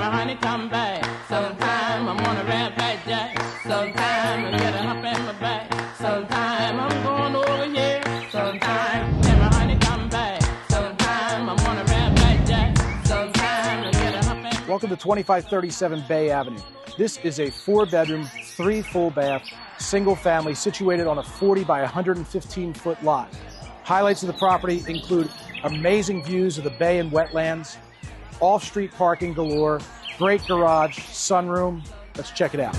my honey come back. Sometime I'm on a red back jack. Sometime I get a hump in my back. Sometime I'm going over here. Sometime can my honey come back. Sometime I'm on a red back jack. Sometime I get a hump in my back. Welcome to 2537 Bay Avenue. This is a 4-bedroom, 3 full bath, single family situated on a 40 by 115 foot lot. Highlights of the property include amazing views of the bay and wetlands, off-street parking galore, great garage, sunroom. Let's check it out.